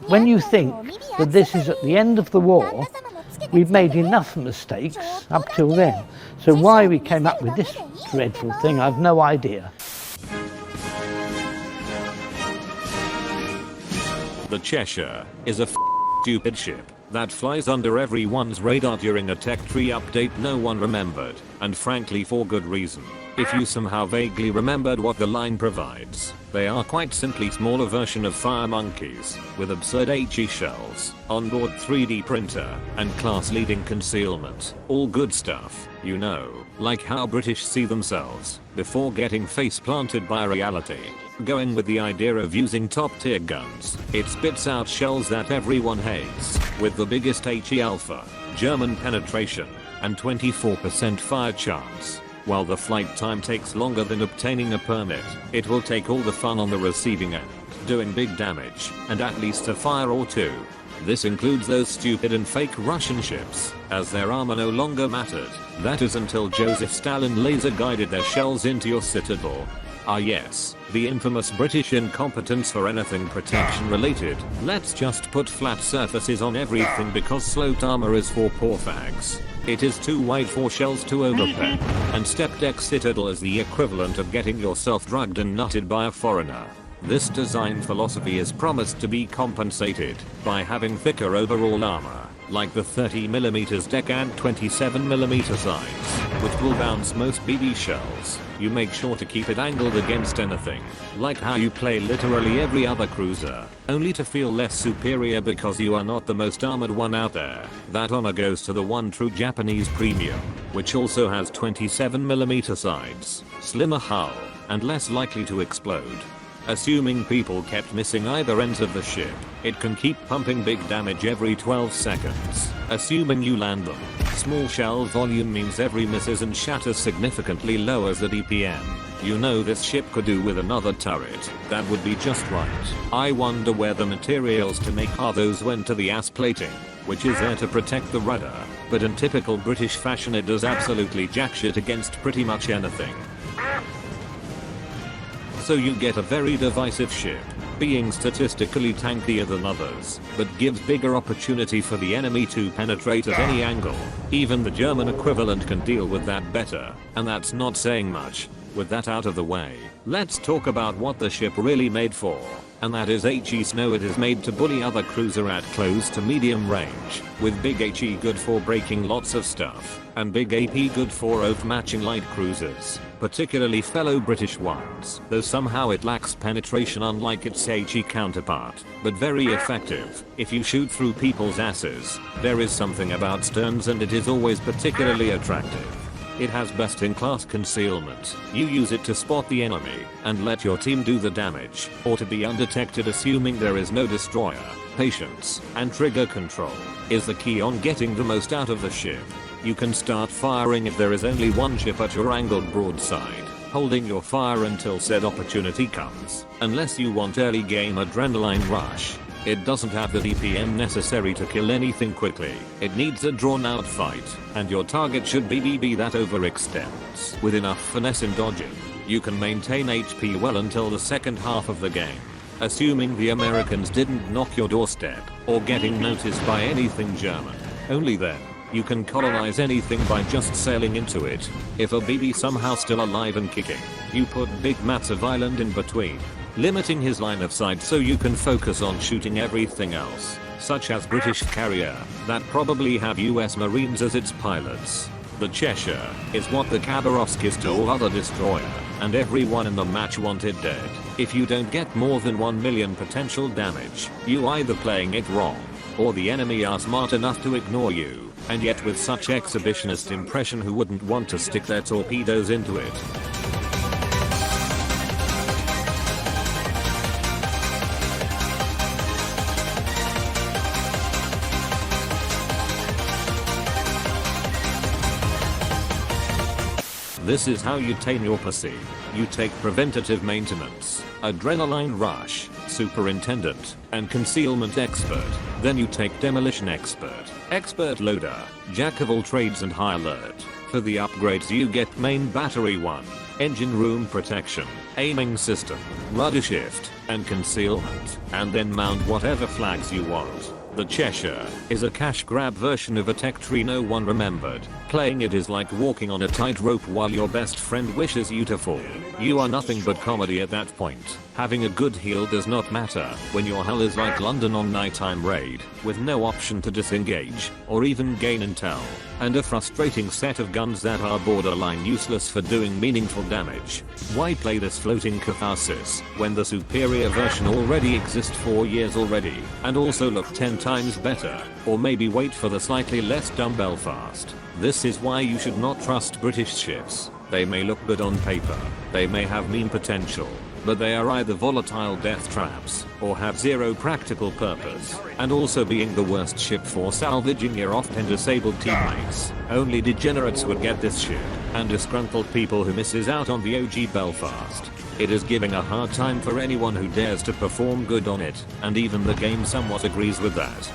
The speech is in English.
When you think that this is at the end of the war, we've made enough mistakes up till then. So why we came up with this dreadful thing, I've no idea. The Cheshire is a stupid ship that flies under everyone's radar during a tech tree update no one remembered, and frankly for good reason. If you somehow vaguely remembered what the line provides, they are quite simply smaller version of fire monkeys, with absurd HE shells, onboard 3D printer, and class-leading concealment. All good stuff, you know, like how British see themselves, before getting face-planted by reality. Going with the idea of using top-tier guns, it spits out shells that everyone hates, with the biggest HE alpha, German penetration, and 24% fire chance. While the flight time takes longer than obtaining a permit, it will take all the fun on the receiving end, doing big damage, and at least a fire or two. This includes those stupid and fake Russian ships, as their armor no longer mattered. That is until Joseph Stalin laser guided their shells into your citadel. Ah yes, the infamous British incompetence for anything protection related. Let's just put flat surfaces on everything because sloped armor is for poor fags. It is too wide for shells to overpen, and step deck citadel is the equivalent of getting yourself drugged and nutted by a foreigner. This design philosophy is promised to be compensated by having thicker overall armor, like the 30mm deck and 27mm sides, which will bounce most BB shells. You make sure to keep it angled against anything, like how you play literally every other cruiser, only to feel less superior because you are not the most armored one out there. That honor goes to the one true Japanese premium, which also has 27mm sides, slimmer hull, and less likely to explode. Assuming people kept missing either ends of the ship, it can keep pumping big damage every 12 seconds. Assuming you land them, small shell volume means every misses and shatters significantly lowers the DPM. You know this ship could do with another turret, that would be just right. I wonder where the materials to make those went to the ass plating, which is there to protect the rudder, but in typical British fashion it does absolutely jack shit against pretty much anything. So you get a very divisive ship, being statistically tankier than others, but gives bigger opportunity for the enemy to penetrate at any angle. Even the German equivalent can deal with that better, and that's not saying much. With that out of the way, let's talk about what the ship really made for, and that is HE Snow. It is made to bully other cruiser at close to medium range, with big HE good for breaking lots of stuff, and big AP good for overmatching light cruisers, particularly fellow British ones, though somehow it lacks penetration unlike its HE counterpart, but very effective. If you shoot through people's asses, there is something about sterns and it is always particularly attractive. It has best-in-class concealment. You use it to spot the enemy and let your team do the damage, or to be undetected assuming there is no destroyer. Patience and trigger control is the key on getting the most out of the ship. You can start firing if there is only one ship at your angled broadside, holding your fire until said opportunity comes, unless you want early game adrenaline rush. It doesn't have the DPM necessary to kill anything quickly. It needs a drawn out fight, and your target should be BB that overextends. With enough finesse in dodging, you can maintain HP well until the second half of the game. Assuming the Americans didn't knock your doorstep, or getting noticed by anything German. Only then, you can colonize anything by just sailing into it. If a BB somehow still alive and kicking, you put big massive island in between, limiting his line of sight so you can focus on shooting everything else, such as British carrier, that probably have US Marines as its pilots. The Cheshire is what the Khabarovsk is to all other destroyer, and everyone in the match wanted dead. If you don't get more than 1 million potential damage, you either playing it wrong, or the enemy are smart enough to ignore you, and yet with such exhibitionist impression who wouldn't want to stick their torpedoes into it. This is how you tame your pussy. You take preventative maintenance, adrenaline rush, superintendent, and concealment expert. Then you take demolition expert, expert loader, jack of all trades and high alert. For the upgrades you get main battery 1, engine room protection, aiming system, rudder shift, and concealment, and then mount whatever flags you want. The Cheshire is a cash grab version of a tech tree no one remembered. Playing it is like walking on a tightrope while your best friend wishes you to fall. You are nothing but comedy at that point. Having a good heal does not matter when your hull is like London on nighttime raid, with no option to disengage, or even gain intel, and a frustrating set of guns that are borderline useless for doing meaningful damage. Why play this floating catharsis, when the superior version already exists 4 years already, and also look 10 times better? Or maybe wait for the slightly less dumb Belfast. This is why you should not trust British ships. They may look good on paper, they may have meme potential, but they are either volatile death traps, or have zero practical purpose, and also being the worst ship for salvaging your often disabled teammates. Only degenerates would get this ship, and disgruntled people who misses out on the OG Belfast. It is giving a hard time for anyone who dares to perform good on it, and even the game somewhat agrees with that.